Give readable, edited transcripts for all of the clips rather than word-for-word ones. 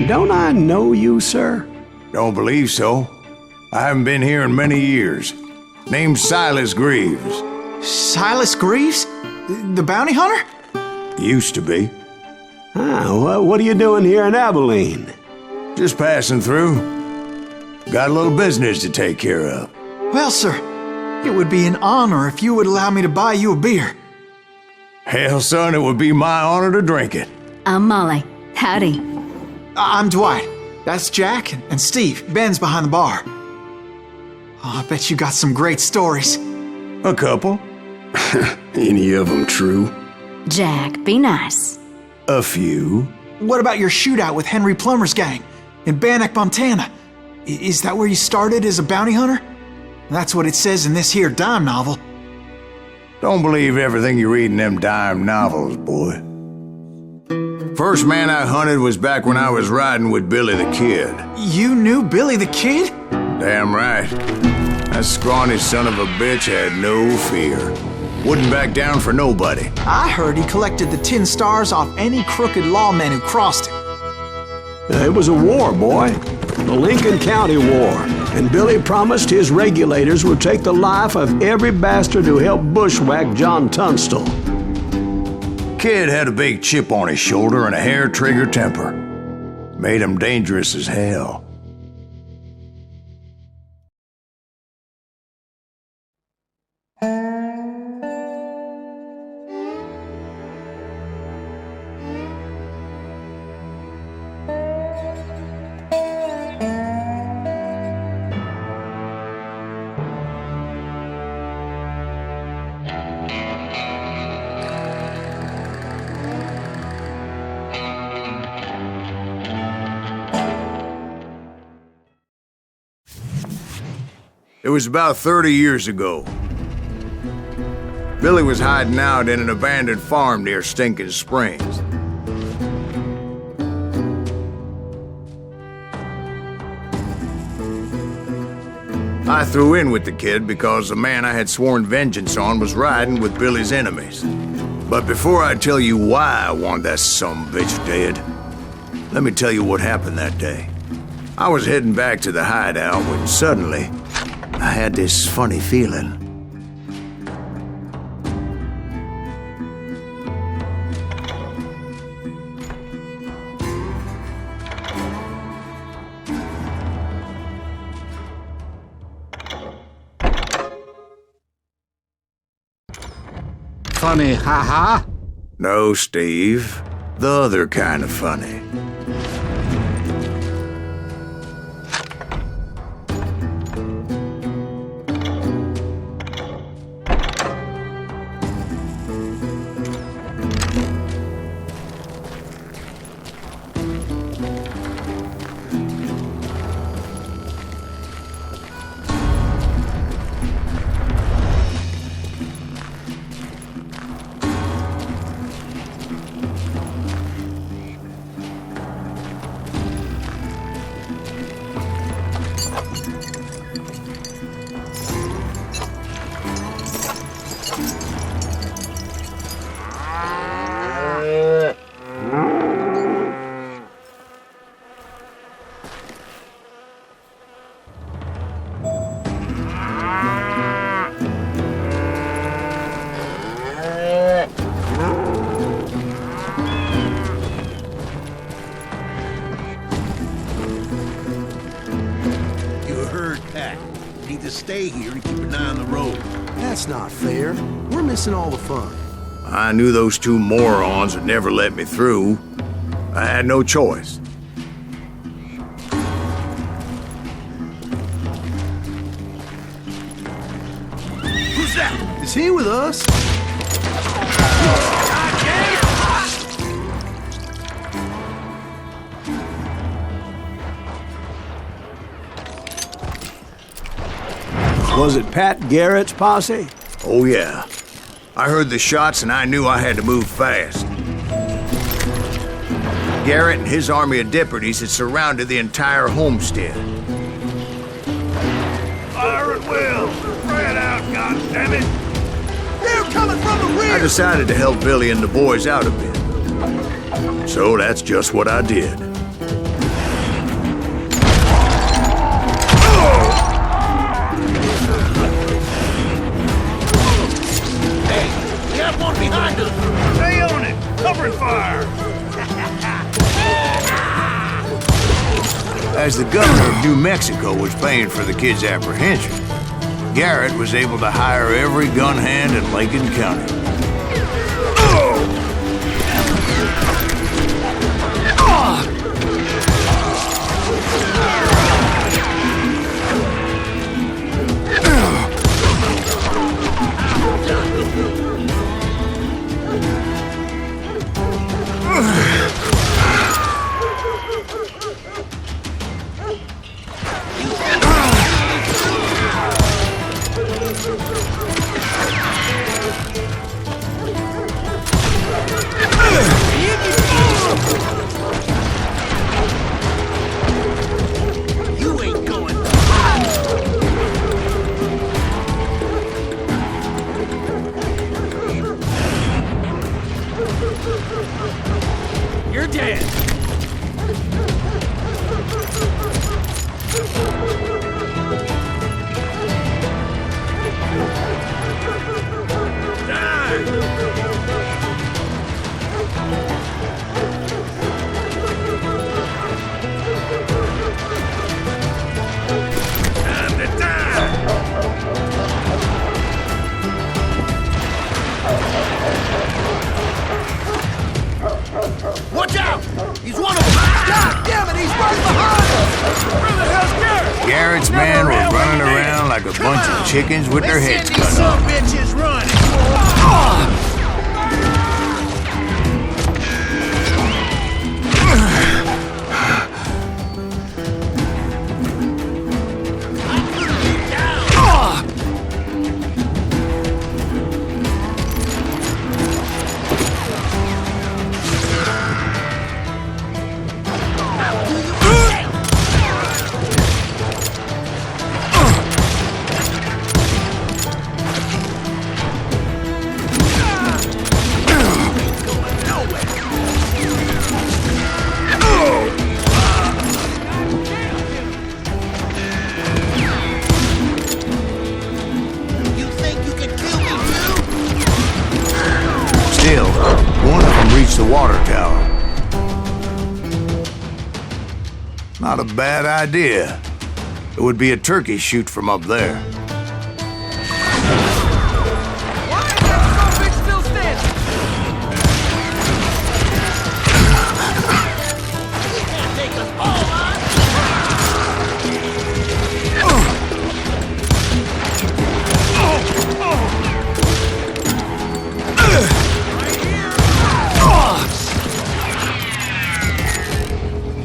Don't I know you, sir? Don't believe so. I haven't been here in many years. Name's Silas Greaves. Silas Greaves? The bounty hunter? Used to be. What are you doing here in Abilene? Just passing through. Got a little business to take care of. Well, sir, it would be an honor if you would allow me to buy you a beer. Hell, son, it would be my honor to drink it. I'm Molly. Howdy. I'm Dwight. That's Jack and Steve. Ben's behind the bar. Oh, I bet you got some great stories. A couple. Any of them true? Jack, be nice. A few. What about your shootout with Henry Plummer's gang in Bannock, Montana? Is that where you started as a bounty hunter? That's what it says in this here dime novel. Don't believe everything you read in them dime novels, boy. First man I hunted was back when I was riding with Billy the Kid. You knew Billy the Kid? Damn right. That scrawny son of a bitch had no fear. Wouldn't back down for nobody. I heard he collected the 10 stars off any crooked lawmen who crossed him. It was a war, boy. The Lincoln County War. And Billy promised his regulators would take the life of every bastard who helped bushwhack John Tunstall. Kid had a big chip on his shoulder and a hair-trigger temper. Made him dangerous as hell. It was about 30 years ago. Billy was hiding out in an abandoned farm near Stinking Springs. I threw in with the kid because the man I had sworn vengeance on was riding with Billy's enemies. But before I tell you why I want that sumbitch dead, let me tell you what happened that day. I was heading back to the hideout when suddenly I had this funny feeling. Funny, haha? No, Steve. The other kind of funny. Stay here and keep an eye on the road. That's not fair. We're missing all the fun. I knew those two morons would never let me through. I had no choice. Who's that? Is he with us? Was it Pat Garrett's posse? Oh, yeah. I heard the shots and I knew I had to move fast. Garrett and his army of deputies had surrounded the entire homestead. Fire at will! Spread out, goddammit! They're coming from the rear! I decided to help Billy and the boys out a bit. So that's just what I did. have one behind us! Stay on it! Covering fire! As the governor of New Mexico was paying for the kid's apprehension, Garrett was able to hire every gun hand in Lincoln County. You're dead! Time to die! Watch out! He's one of them! God damn it, he's right behind us! Where the hell's Garrett? Garrett's men were running around like a bunch of chickens with their heads cut These off. some bitches running! Still, one of them reached the water tower. Not a bad idea. It would be a turkey shoot from up there. Why is that son of a bitch still standing? He can't take us all on!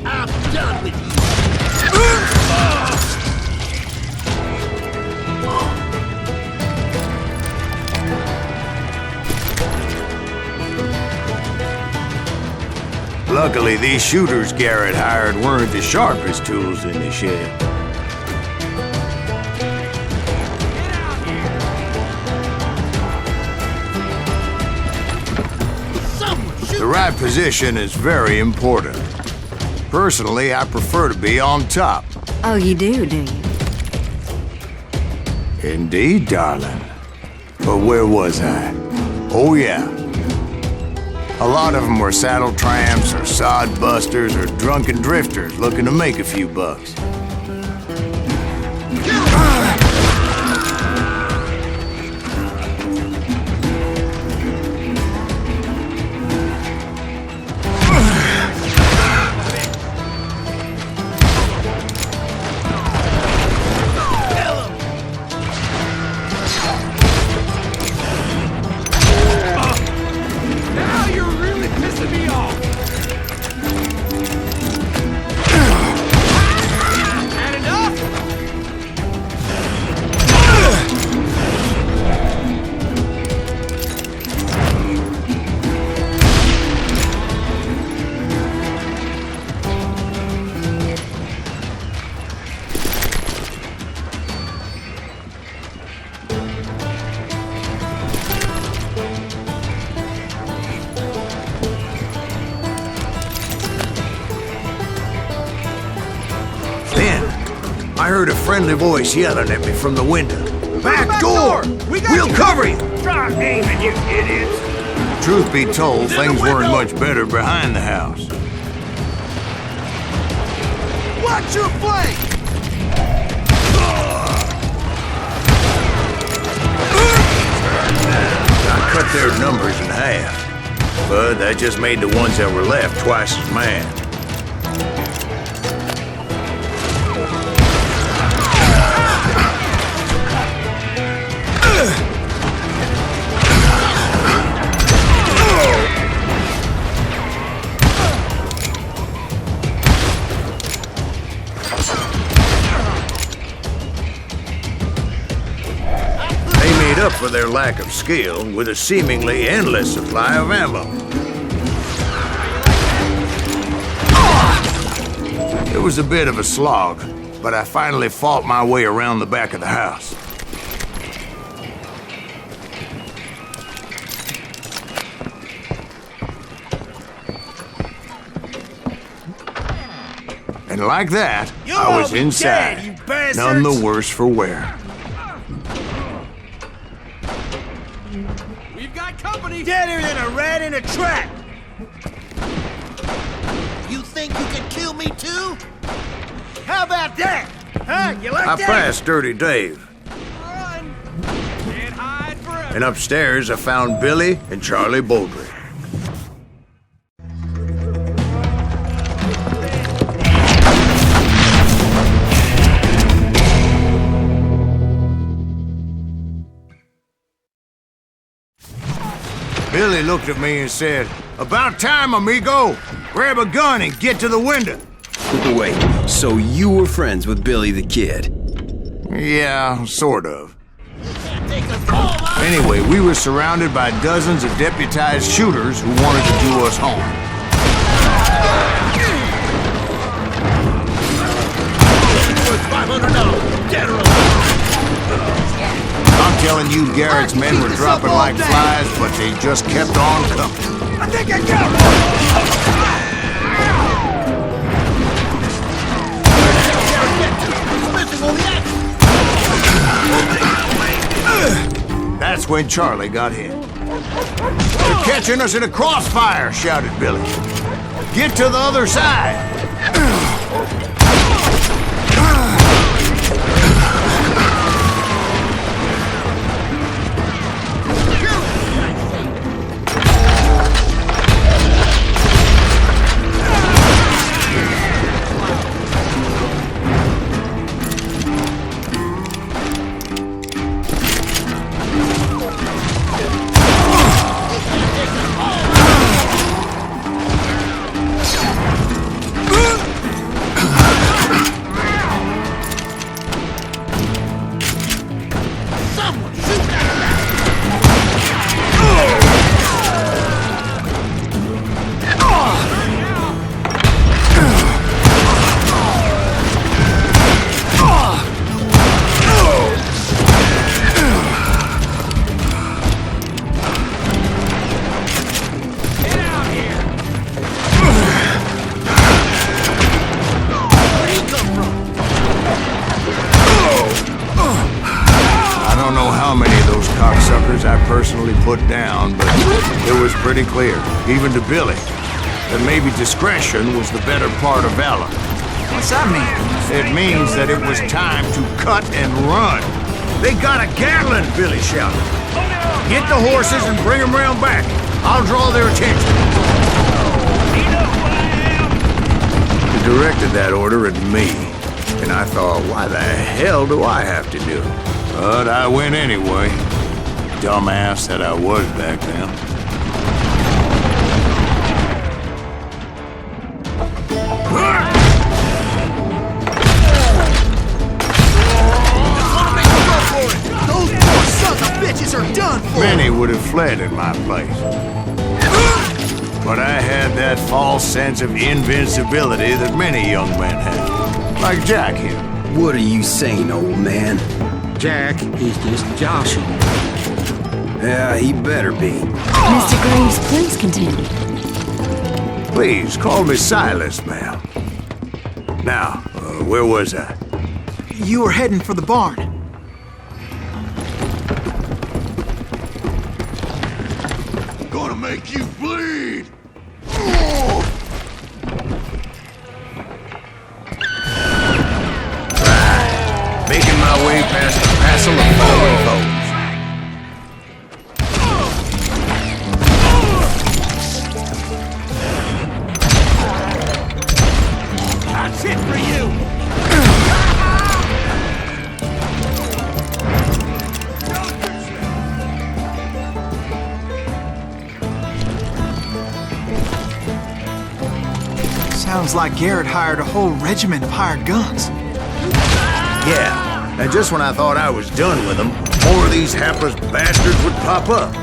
I'm done with you! Luckily, these shooters Garrett hired weren't the sharpest tools in the shed. The right position is very important. Personally, I prefer to be on top. Oh, you do you? Indeed, darling. But where was I? Oh, yeah. A lot of them were saddle tramps or sod busters or drunken drifters looking to make a few bucks. Now you're really pissing me off! Had enough? Then, I heard a friendly voice yelling at me from the window. Back door! We got you. We'll cover you! Try aiming, you idiots! Truth be told, things weren't much better behind the house. Watch your flank! I cut their numbers in half, but that just made the ones that were left twice as mad. Up for their lack of skill with a seemingly endless supply of ammo. It was a bit of a slog, but I finally fought my way around the back of the house. And like that, I was inside, none the worse for wear. Deader than a rat in a trap! You think you can kill me too? How about that? Huh? You like that? I passed Dirty Dave. Run! Can't hide forever. And upstairs I found Billy and Charlie Baldry. Billy looked at me and said, "About time, amigo! Grab a gun and get to the window." Wait, so you were friends with Billy the Kid? Yeah, sort of. Anyway, we were surrounded by dozens of deputized shooters who wanted to do us harm. $500. Dead or alive. I'm telling you, Garrett's men were dropping like flies, but they just kept on coming. I think I got one! That's when Charlie got hit. "They're catching us in a crossfire," shouted Billy. "Get to the other side." I personally put down, but it was pretty clear, even to Billy, that maybe discretion was the better part of valor. What's that mean? It means that it was time to cut and run. "They got a Gatling," Billy shouted. "Get the horses and bring them round back. I'll draw their attention." He directed that order at me, and I thought, why the hell do I have to do it? But I went anyway. Dumbass that I was back then. Those poor sons of bitches are done for! Many would have fled in my place. But I had that false sense of invincibility that many young men have. Like Jack here. What are you saying, old man? Jack is just joshing. Yeah, he better be. Mr. Graves, please continue. Please, call me Silas, ma'am. Now, where was I? You were heading for the barn. make you bleed! Making my way past the passel of fallen foes. That's it for you! Sounds like Garrett hired a whole regiment of hired guns. Yeah, and just when I thought I was done with them, more of these hapless bastards would pop up.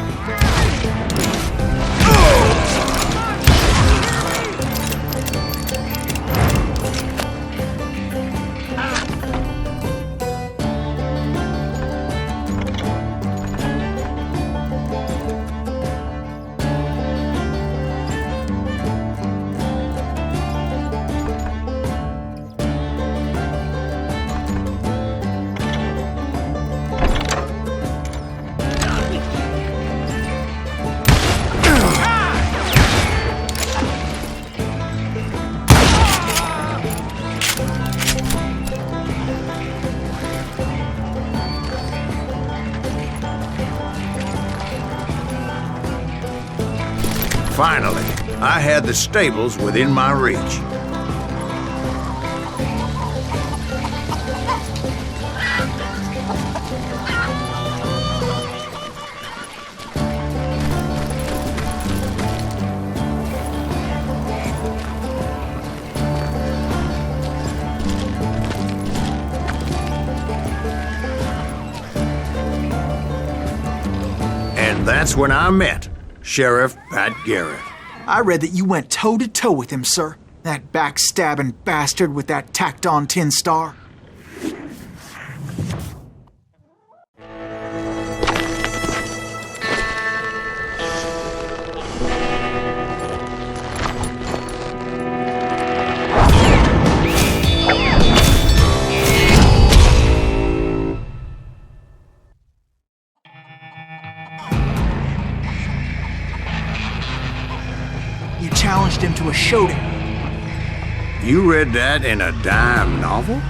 Finally, I had the stables within my reach. And that's when I met Sheriff Pat Garrett. I read that you went toe-to-toe with him, sir. That backstabbing bastard with that tacked-on tin star. You challenged him to a showdown. You read that in a dime novel?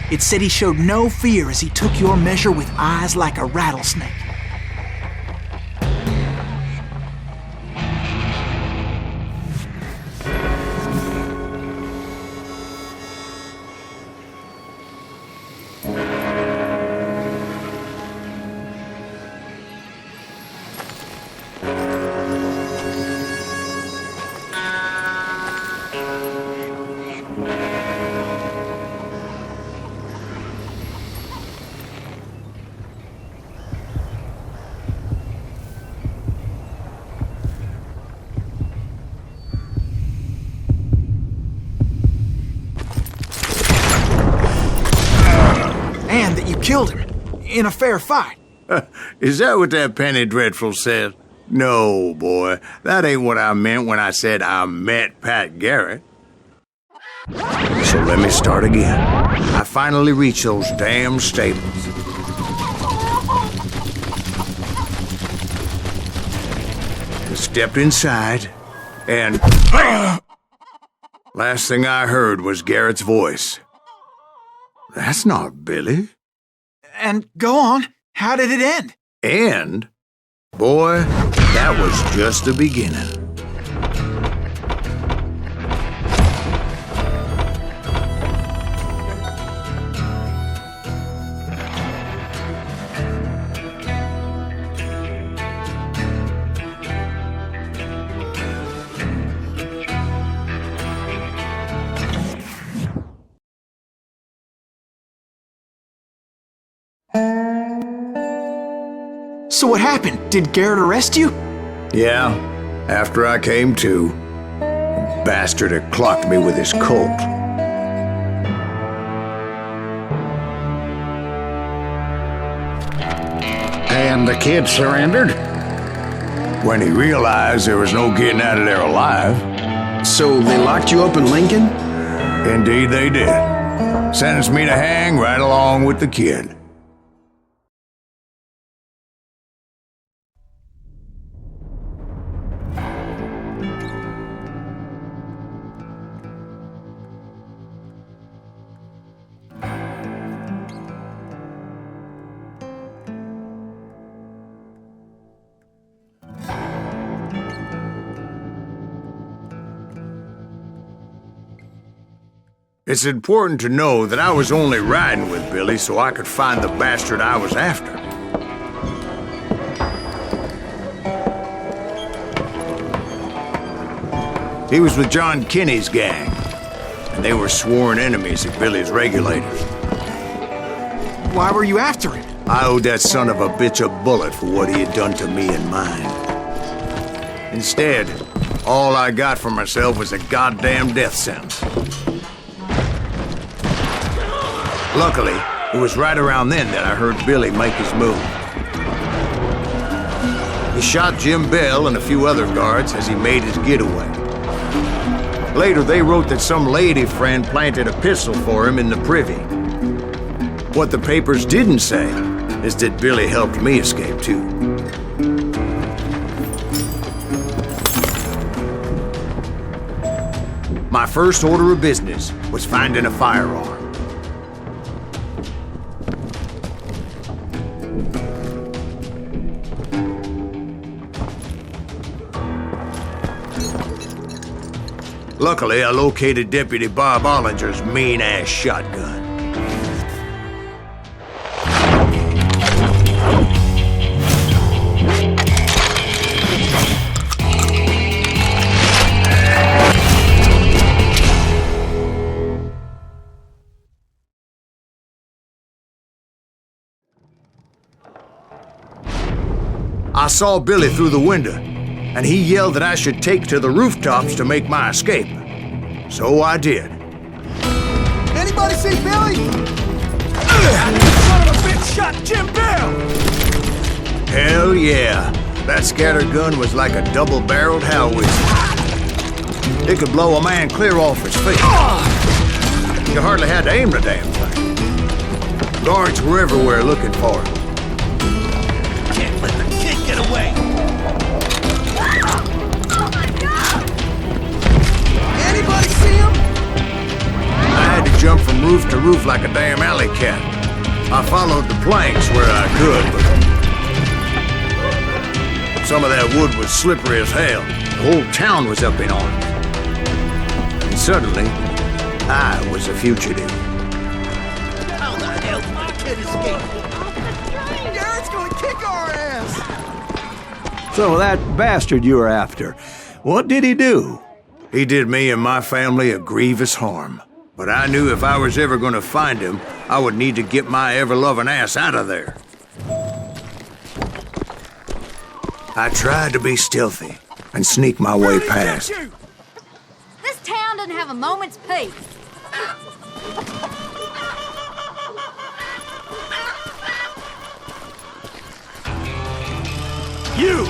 It said he showed no fear as he took your measure with eyes like a rattlesnake. And that you killed him in a fair fight. Is that what that Penny Dreadful said? No, boy. That ain't what I meant when I said I met Pat Garrett. So let me start again. I finally reached those damn stables. I stepped inside, and last thing I heard was Garrett's voice. That's not Billy. And go on, how did it end? And, boy, that was just the beginning. So what happened? Did Garrett arrest you? Yeah, after I came to, the bastard had clocked me with his Colt. And the kid surrendered? When he realized there was no getting out of there alive. So they locked you up in Lincoln? Indeed they did. Sentenced me to hang right along with the kid. It's important to know that I was only riding with Billy so I could find the bastard I was after. He was with John Kinney's gang, and they were sworn enemies of Billy's regulators. Why were you after him? I owed that son of a bitch a bullet for what he had done to me and mine. Instead, all I got for myself was a goddamn death sentence. Luckily, it was right around then that I heard Billy make his move. He shot Jim Bell and a few other guards as he made his getaway. Later, they wrote that some lady friend planted a pistol for him in the privy. What the papers didn't say is that Billy helped me escape, too. My first order of business was finding a firearm. Luckily, I located Deputy Bob Ollinger's mean-ass shotgun. I saw Billy through the window, and he yelled that I should take to the rooftops to make my escape. So I did. Anybody see Billy? Son of a bitch shot Jim Bell! Hell yeah. That scattergun was like a double-barreled howitzer. It could blow a man clear off his feet. You hardly had to aim the damn thing. Guards were everywhere looking for him. Can't let the kid get away! Anybody see him? I had to jump from roof to roof like a damn alley cat. I followed the planks where I could, but some of that wood was slippery as hell. The whole town was up in arms. And suddenly, I was a fugitive. How the hell did my kid escape? Garrett's gonna kick our ass! So that bastard you were after, what did he do? He did me and my family a grievous harm. But I knew if I was ever gonna find him, I would need to get my ever-loving ass out of there. I tried to be stealthy and sneak my way past. This town doesn't have a moment's peace. You!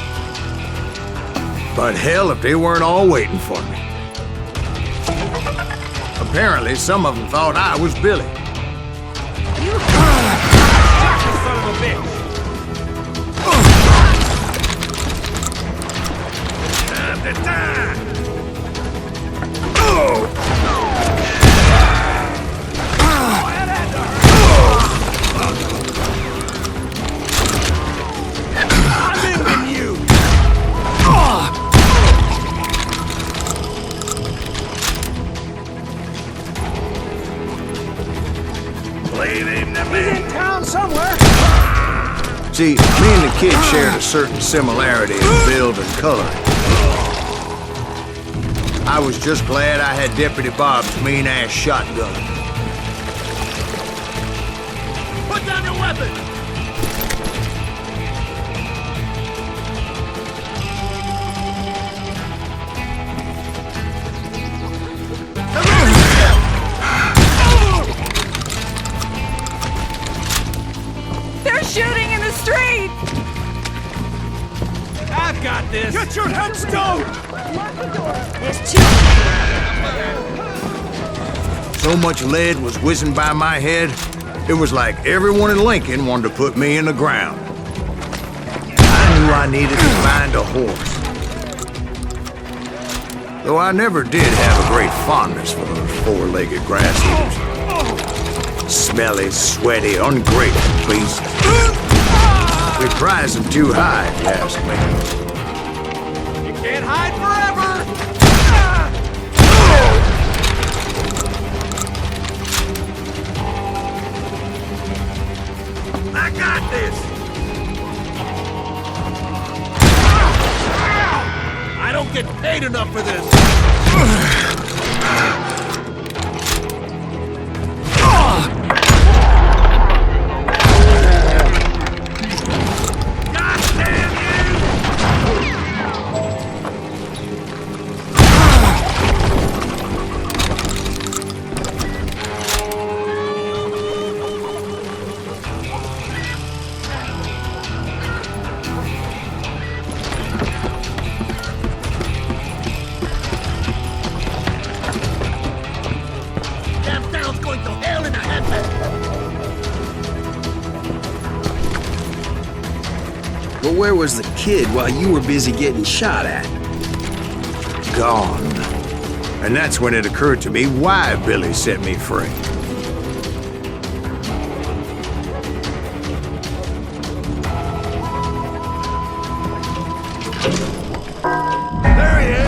But hell if they weren't all waiting for me. Apparently, some of them thought I was Billy. Son of a bitch! Time to die! I'm in you! Leave him to me. He's in town somewhere. See, me and the kid shared a certain similarity in build and color. I was just glad I had Deputy Bob's mean-ass shotgun. Put down your weapon! They're shooting in the street! I've got this. Get your head stoned! There's two. So much lead was whizzing by my head, it was like everyone in Lincoln wanted to put me in the ground. I knew I needed to find a horse. Though I never did have a great fondness for those four-legged grass eaters. Smelly, sweaty, ungrateful beasts. We prize them too high, if you ask me. You can't hide forever! don't get paid enough for this! But where was the kid while you were busy getting shot at? Gone. And that's when it occurred to me why Billy set me free. There he is!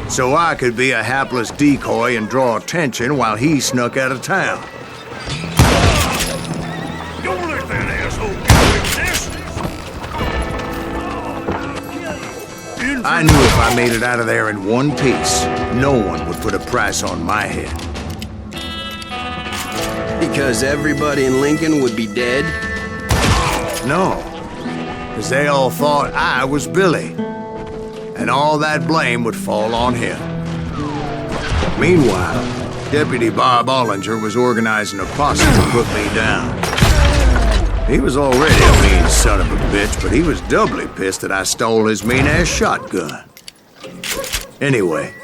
So I could be a hapless decoy and draw attention while he snuck out of town. Don't let that asshole get this! I knew if I made it out of there in one piece, no one would put a price on my head. Because everybody in Lincoln would be dead? No, because they all thought I was Billy. And all that blame would fall on him. Meanwhile, Deputy Bob Ollinger was organizing a posse to put me down. He was already a mean son of a bitch, but he was doubly pissed that I stole his mean-ass shotgun. Anyway,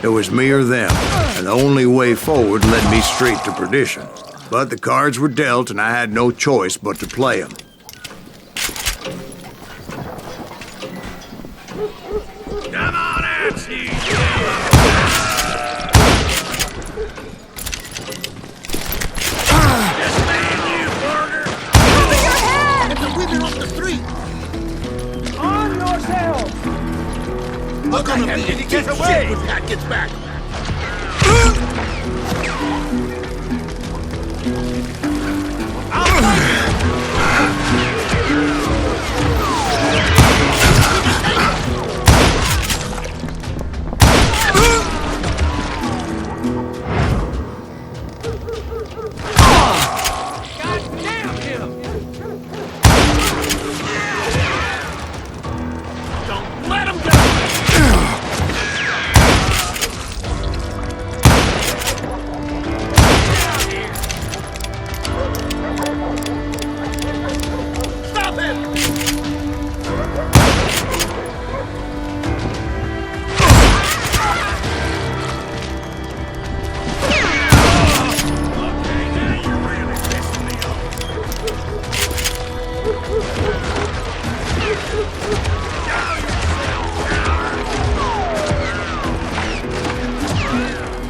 it was me or them, and the only way forward led me straight to perdition. But the cards were dealt, and I had no choice but to play them. Come on out, see! Just man, you burger! It's a women off the street! On yourself! We're gonna be He gets away! when Pat gets back!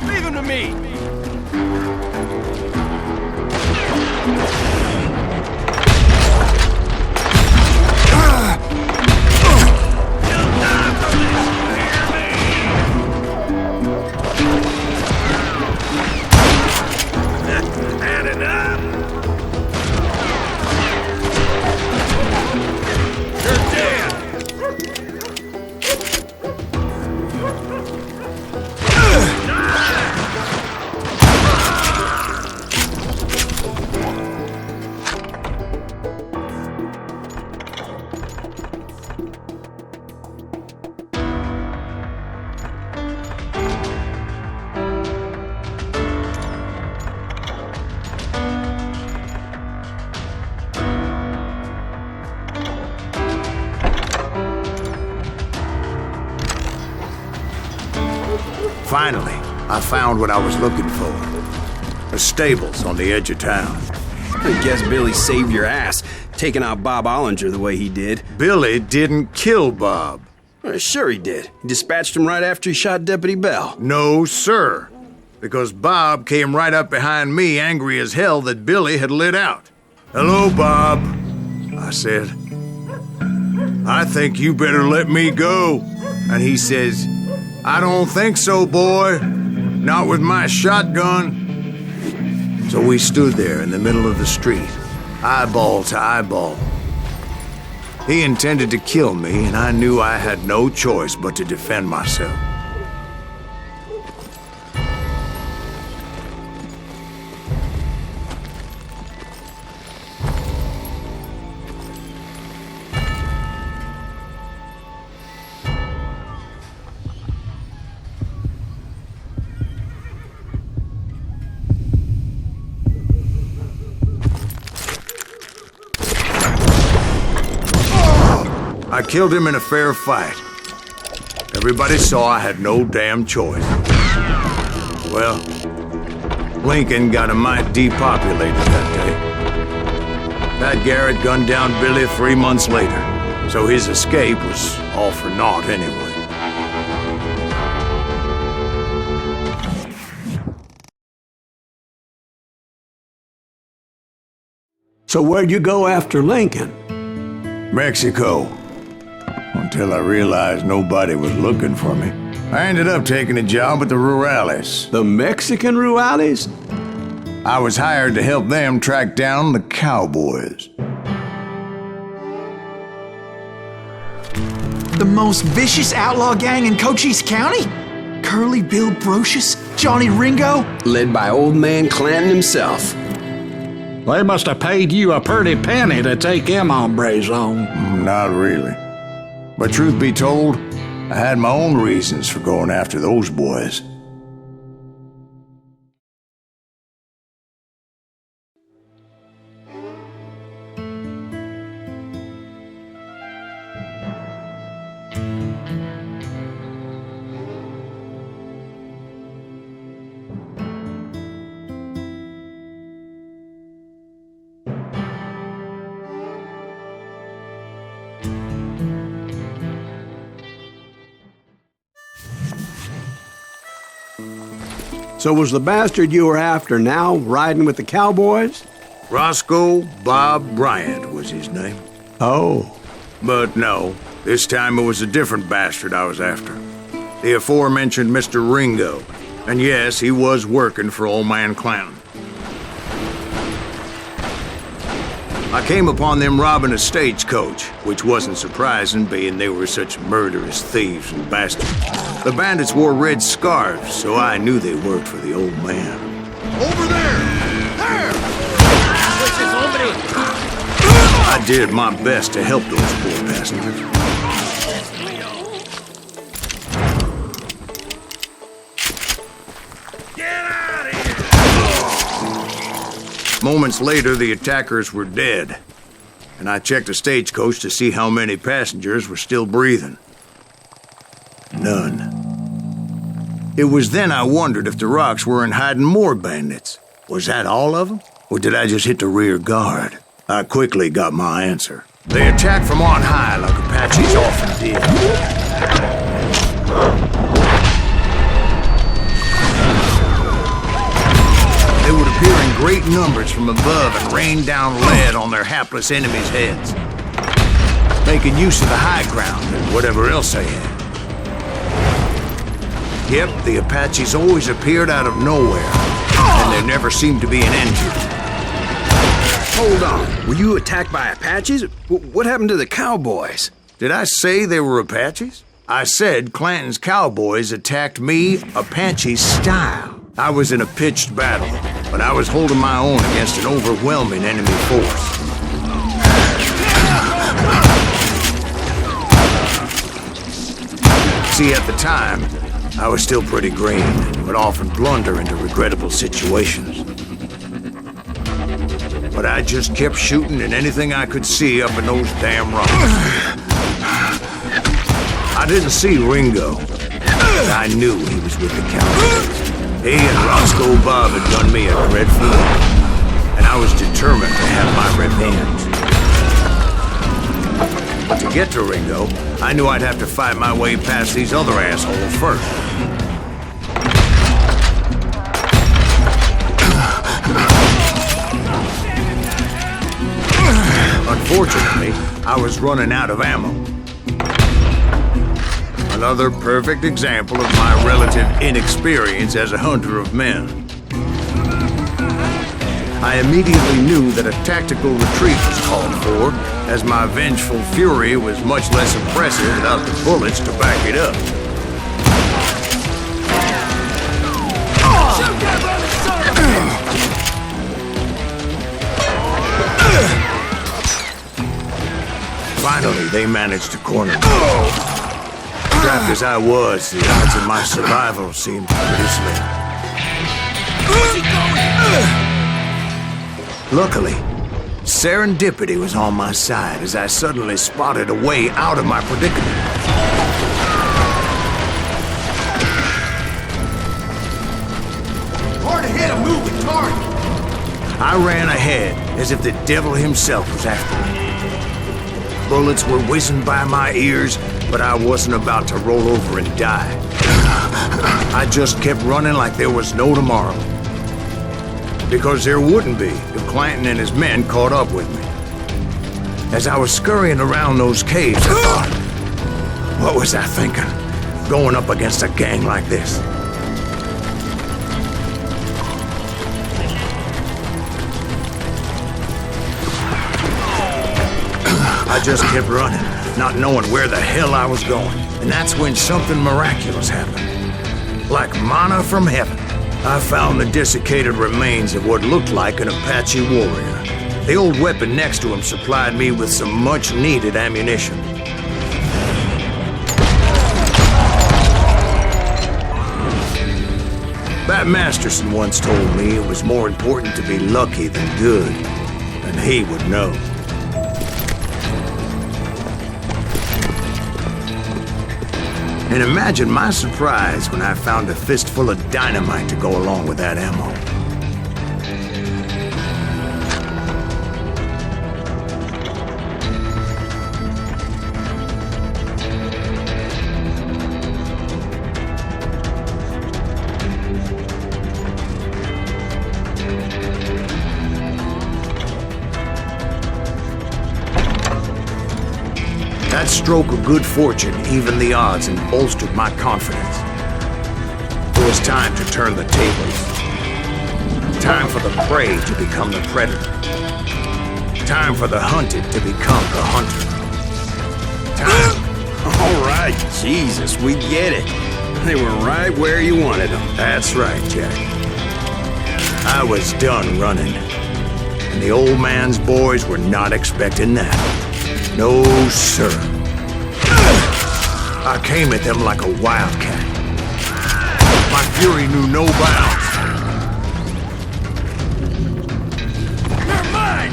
Leave him to me! Had enough? You're dead! Finally, I found what I was looking for. The stables on the edge of town. I guess Billy saved your ass, taking out Bob Ollinger the way he did. Billy didn't kill Bob. Well, sure he did. He dispatched him right after he shot Deputy Bell. No, sir. Because Bob came right up behind me, angry as hell that Billy had lit out. "Hello, Bob," I said. "I think you better let me go." And he says, "I don't think so, boy. Not with my shotgun." So we stood there in the middle of the street, eyeball to eyeball. He intended to kill me, and I knew I had no choice but to defend myself. I killed him in a fair fight. Everybody saw I had no damn choice. Well, Lincoln got a mite depopulated that day. Pat Garrett gunned down Billy 3 months later, so his escape was all for naught anyway. So where'd you go after Lincoln? Mexico. Until I realized nobody was looking for me. I ended up taking a job at the Rurales. The Mexican Rurales? I was hired to help them track down the cowboys. The most vicious outlaw gang in Cochise County? Curly Bill Brocious? Johnny Ringo? Led by old man Clanton himself. They must have paid you a pretty penny to take them hombres on. Not really. But truth be told, I had my own reasons for going after those boys. So was the bastard you were after now riding with the cowboys? Roscoe Bob Bryant was his name. Oh. But no, this time it was a different bastard I was after. The aforementioned Mr. Ringo. And yes, he was working for old man Clanton. I came upon them robbing a stagecoach, which wasn't surprising, being they were such murderous thieves and bastards. The bandits wore red scarves, so I knew they worked for the old man. Over there! There! I did my best to help those poor bastards. Get out of here! Moments later, the attackers were dead, and I checked the stagecoach to see how many passengers were still breathing. None. It was then I wondered if the rocks weren't hiding more bandits. Was that all of them? Or did I just hit the rear guard? I quickly got my answer. They attacked from on high like Apaches often did. They would appear in great numbers from above and rain down lead on their hapless enemies' heads, making use of the high ground and whatever else they had. Yep, the Apaches always appeared out of nowhere, and there never seemed to be an end to it. Hold on. Were you attacked by Apaches? What happened to the cowboys? Did I say they were Apaches? I said Clanton's cowboys attacked me Apache style. I was in a pitched battle, but I was holding my own against an overwhelming enemy force. See, at the time, I was still pretty green and would often blunder into regrettable situations. But I just kept shooting at anything I could see up in those damn rocks. I didn't see Ringo, but I knew he was with the cowboys. He and Roscoe Bob had done me a dreadful wrong, and I was determined to have my revenge. But to get to Ringo, I knew I'd have to fight my way past these other assholes first. Unfortunately, I was running out of ammo. Another perfect example of my relative inexperience as a hunter of men. I immediately knew that a tactical retreat was called for, as my vengeful fury was much less impressive without the bullets to back it up. Finally, they managed to corner me. Trapped as I was, the odds of my survival seemed pretty slim. Luckily, serendipity was on my side as I suddenly spotted a way out of my predicament. Hard ahead, a moving target. I ran ahead as if the devil himself was after me. Bullets were whizzing by my ears, but I wasn't about to roll over and die. I just kept running like there was no tomorrow. Because there wouldn't be if Clanton and his men caught up with me. As I was scurrying around those caves, I thought, what was I thinking? Going up against a gang like this? I just kept running, not knowing where the hell I was going. And that's when something miraculous happened. Like manna from heaven, I found the desiccated remains of what looked like an Apache warrior. The old weapon next to him supplied me with some much-needed ammunition. Bat Masterson once told me it was more important to be lucky than good, and he would know. And imagine my surprise when I found a fistful of dynamite to go along with that ammo. That stroke of good fortune evened the odds and bolstered my confidence. It was time to turn the tables. Time for the prey to become the predator. Time for the hunted to become the hunter. Time... All right, Jesus, we get it. They were right where you wanted them. That's right, Jack. I was done running. And the old man's boys were not expecting that. No, sir. I came at them like a wildcat. My fury knew no bounds. They're mine!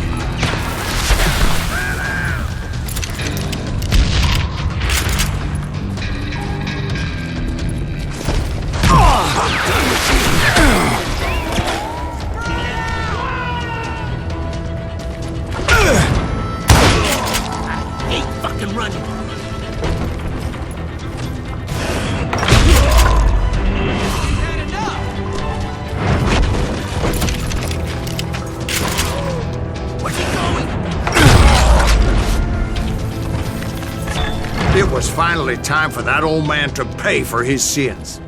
It was finally time for that old man to pay for his sins.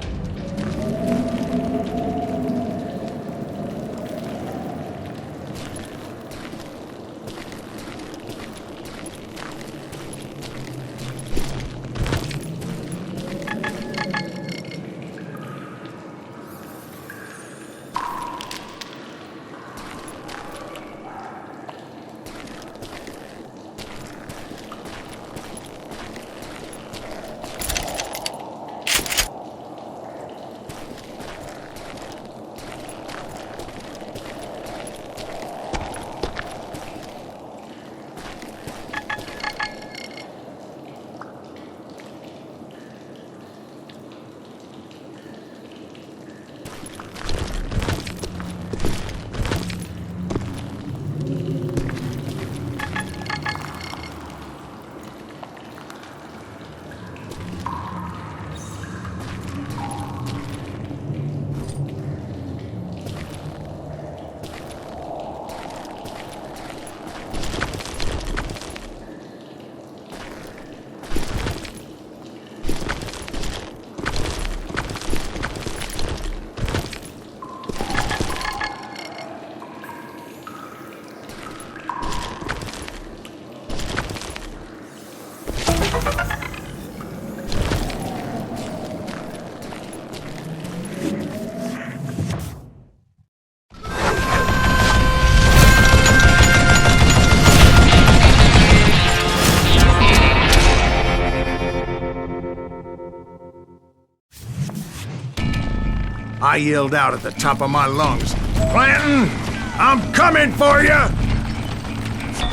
I yelled out at the top of my lungs, "Clanton, I'm coming for you!"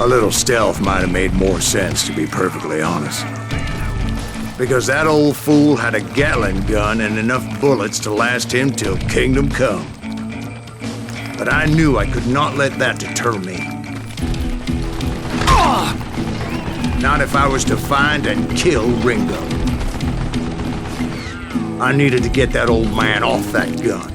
A little stealth might have made more sense, to be perfectly honest. Because that old fool had a Gatling gun and enough bullets to last him till kingdom come. But I knew I could not let that deter me. Not if I was to find and kill Ringo. I needed to get that old man off that gun.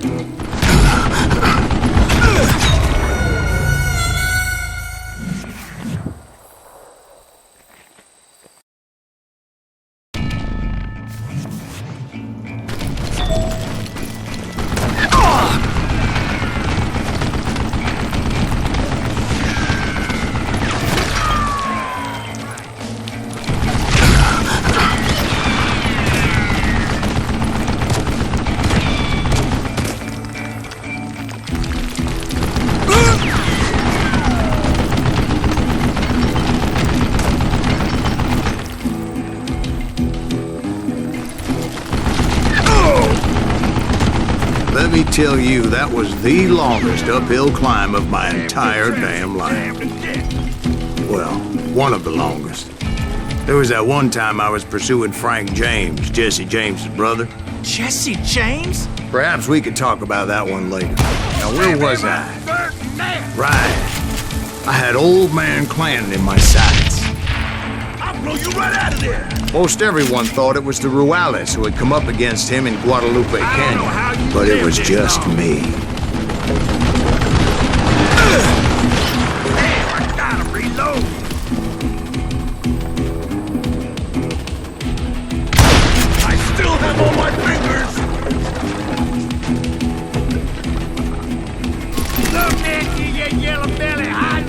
Let me tell you, that was the longest uphill climb of my entire damn life. Well, one of the longest. There was that one time I was pursuing Frank James, Jesse James's brother. Jesse James? Perhaps we could talk about that one later. Now, where was I? Right. I had old man Clanton in my sights. I'll blow you right out of there! Most everyone thought it was the Ruales who had come up against him in Guadalupe Canyon, but it was just me. Damn, I gotta reload! I still have all my fingers! Look at you, you yellow belly, hot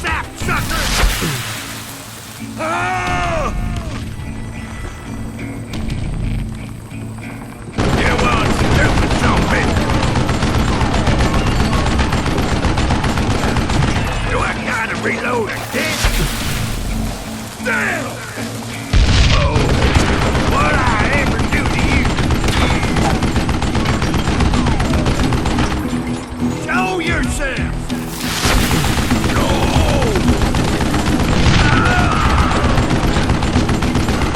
sap sucker! Oh! Reload again! Damn! Oh, what I ever do to you? Show yourself! No!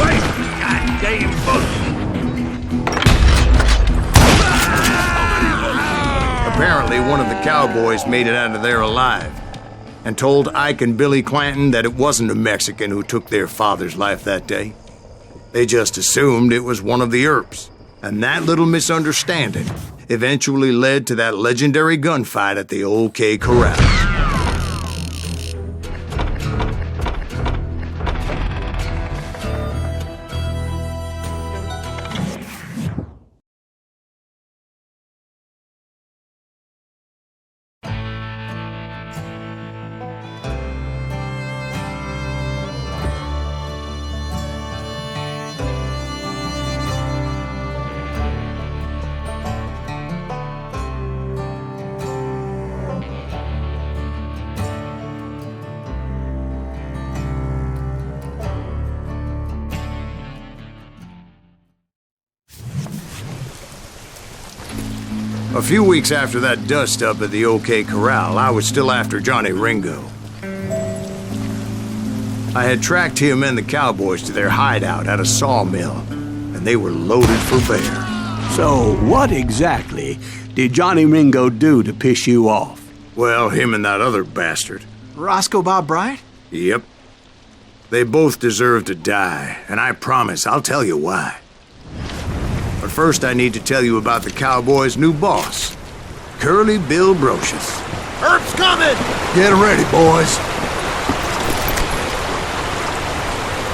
Wait! Goddamn bullet! Apparently, one of the cowboys made it out of there alive and told Ike and Billy Clanton that it wasn't a Mexican who took their father's life that day. They just assumed it was one of the Earps, and that little misunderstanding eventually led to that legendary gunfight at the OK Corral. A few weeks after that dust-up at the OK Corral, I was still after Johnny Ringo. I had tracked him and the cowboys to their hideout at a sawmill, and they were loaded for bear. So what exactly did Johnny Ringo do to piss you off? Well, him and that other bastard. Roscoe Bob Bryant? Yep. They both deserve to die, and I promise I'll tell you why. But first I need to tell you about the cowboys' new boss, Curly Bill Brocious. Earp's coming! Get ready, boys.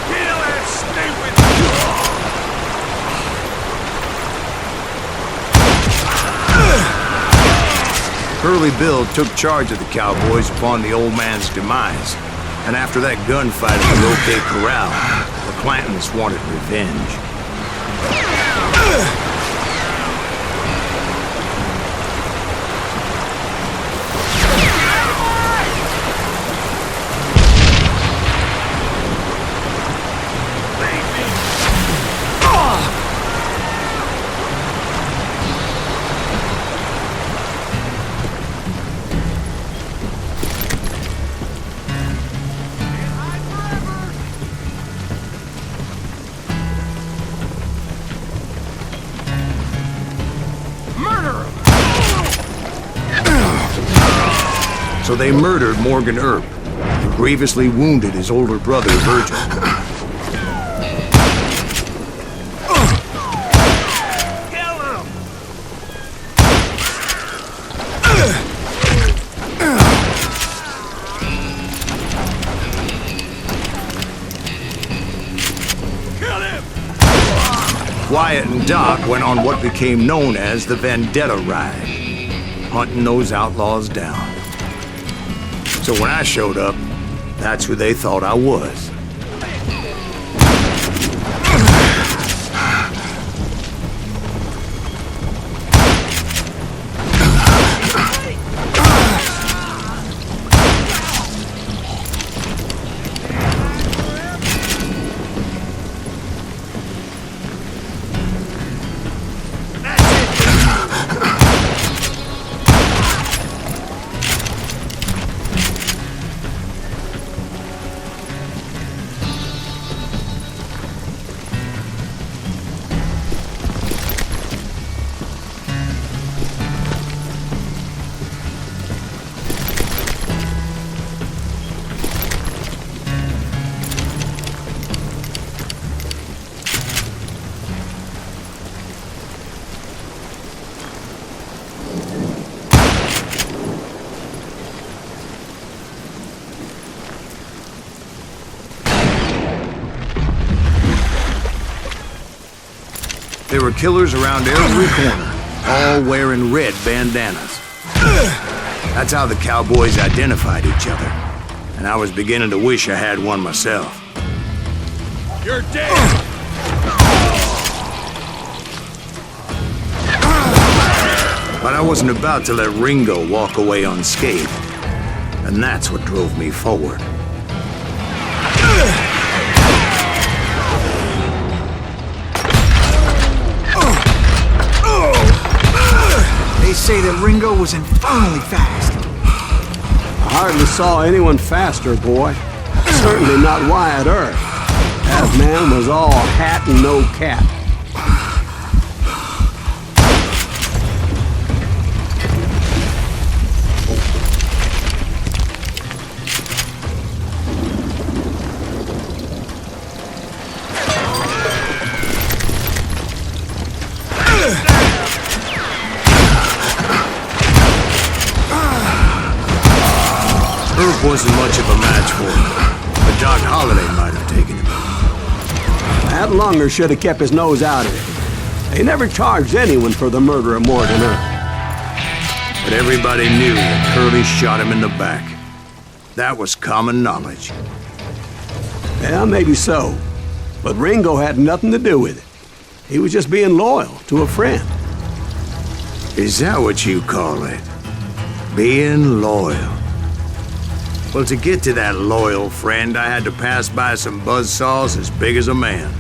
Kill that stupid... Curly Bill took charge of the cowboys upon the old man's demise, and after that gunfight at the OK Corral, the Clantons wanted revenge. So they murdered Morgan Earp and grievously wounded his older brother, Virgil. Wyatt and Doc went on what became known as the Vendetta Ride, hunting those outlaws down. So when I showed up, that's who they thought I was. There were killers around every corner, all wearing red bandanas. That's how the cowboys identified each other, and I was beginning to wish I had one myself. You're dead! But I wasn't about to let Ringo walk away unscathed, and that's what drove me forward. They say that Ringo was infernally fast. I hardly saw anyone faster, boy. Certainly not Wyatt Earp. That man was all hat and no cap. Earp wasn't much of a match for him, but Doc Holliday might have taken him. That lunger should have kept his nose out of it. They never charged anyone for the murder of Morgan Earp. But everybody knew that Curly shot him in the back. That was common knowledge. Yeah, maybe so. But Ringo had nothing to do with it. He was just being loyal to a friend. Is that what you call it? Being loyal? Well, to get to that loyal friend, I had to pass by some buzzsaws as big as a man.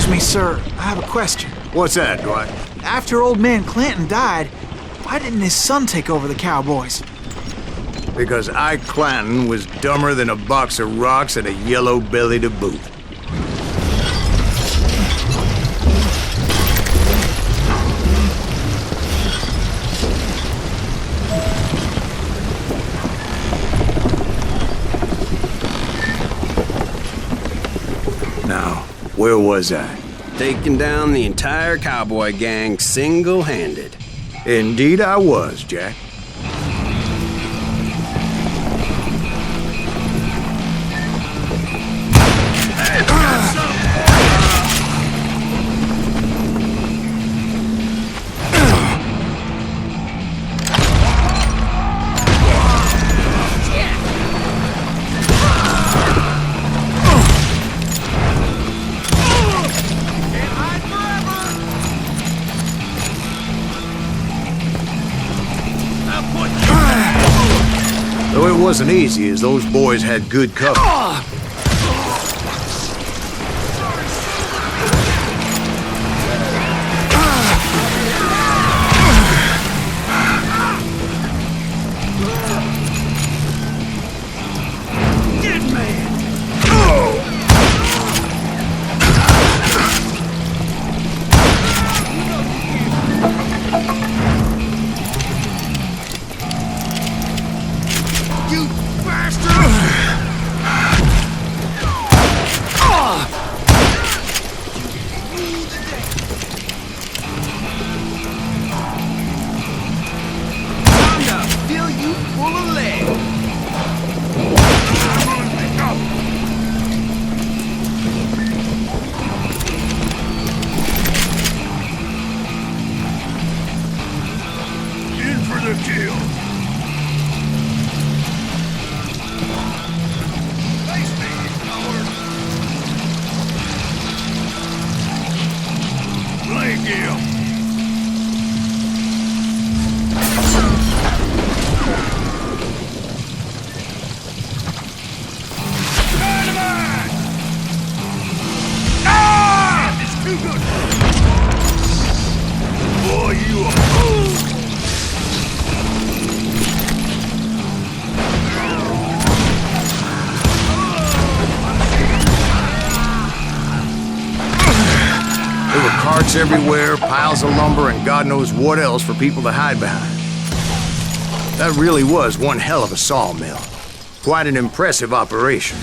Excuse me, sir. I have a question. What's that, Dwight? After old man Clanton died, why didn't his son take over the Cowboys? Because Ike Clanton was dumber than a box of rocks and a yellow belly to boot. Now, where was I? Taking down the entire cowboy gang single-handed. Indeed I was, Jack. Though it wasn't easy, as those boys had good cover. Carts everywhere, piles of lumber, and God knows what else for people to hide behind. That really was one hell of a sawmill. Quite an impressive operation.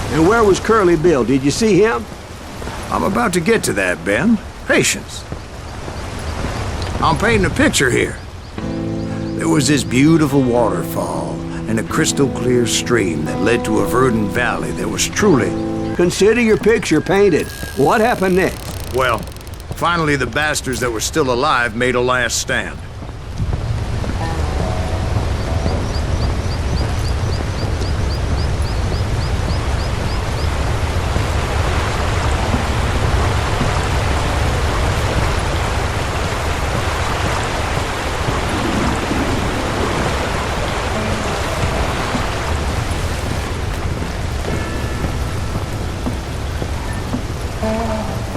And where was Curly Bill? Did you see him? I'm about to get to that, Ben. Patience. I'm painting a picture here. There was this beautiful waterfall and a crystal clear stream that led to a verdant valley that was truly... Consider your picture painted. What happened next? Well, finally the bastards that were still alive made a last stand.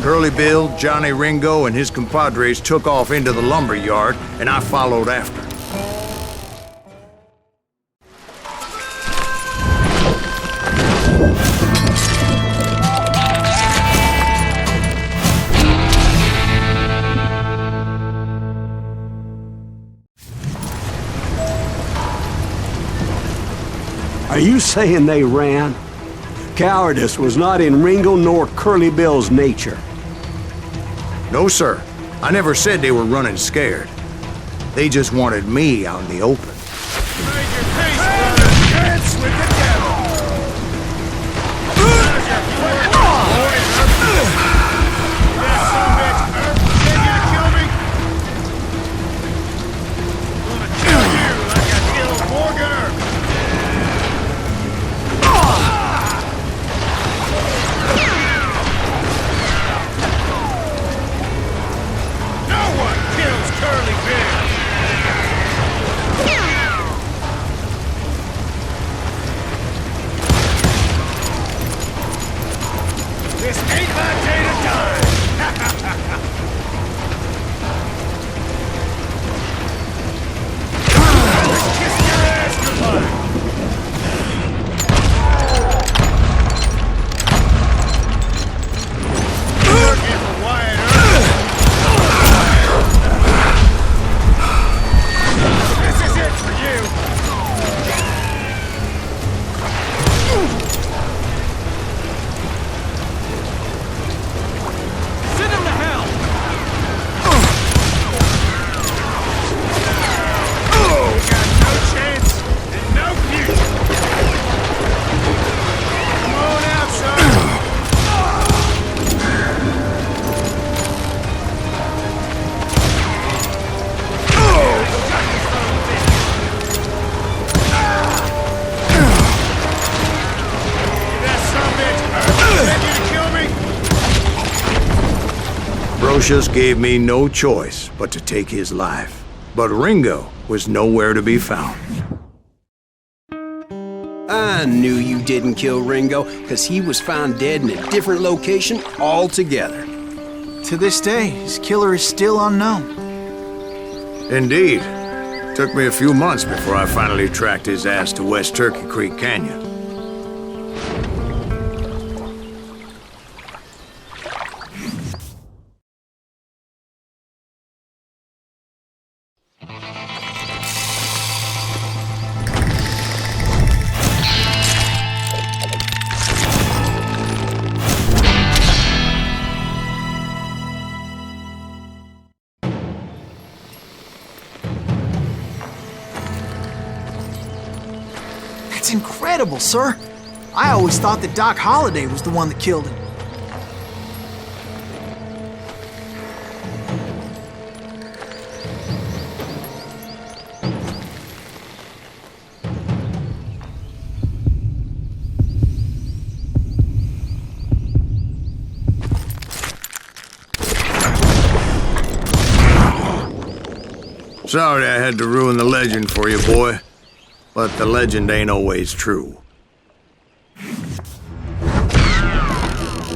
Curly Bill, Johnny Ringo, and his compadres took off into the lumber yard, and I followed after. Are you saying they ran? Cowardice was not in Ringo nor Curly Bill's nature. No, sir. I never said they were running scared. They just wanted me out in the open. Dance with the devil! Lucius gave me no choice but to take his life. But Ringo was nowhere to be found. I knew you didn't kill Ringo, because he was found dead in a different location altogether. To this day, his killer is still unknown. Indeed. Took me a few months before I finally tracked his ass to West Turkey Creek Canyon. That's incredible, sir. I always thought that Doc Holliday was the one that killed him. Sorry I had to ruin the legend for you, boy. But the legend ain't always true.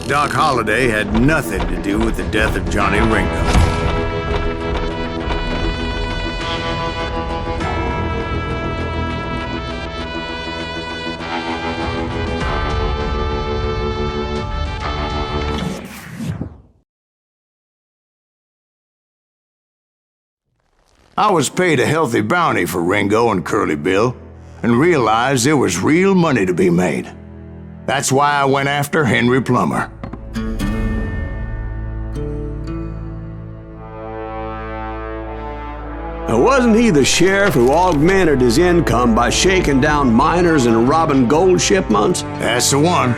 Doc Holliday had nothing to do with the death of Johnny Ringo. I was paid a healthy bounty for Ringo and Curly Bill, and realized there was real money to be made. That's why I went after Henry Plummer. Now, wasn't he the sheriff who augmented his income by shaking down miners and robbing gold shipments? That's the one.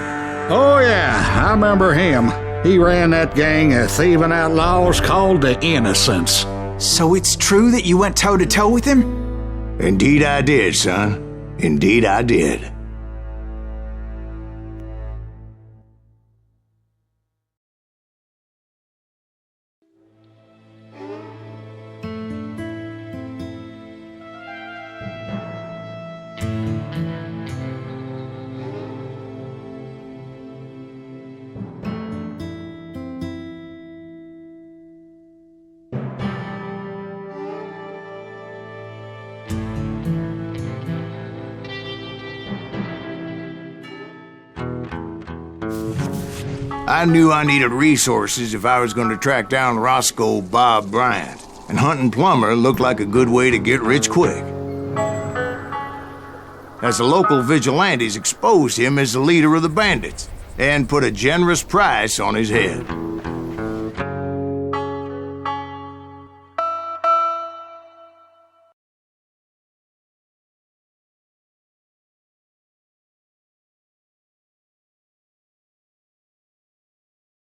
Oh, yeah, I remember him. He ran that gang of thieving outlaws called the Innocents. So it's true that you went toe-to-toe with him? Indeed I did, son. Indeed I did. I knew I needed resources if I was going to track down Roscoe Bob Bryant, and hunting Plummer looked like a good way to get rich quick. As the local vigilantes exposed him as the leader of the bandits, and put a generous price on his head.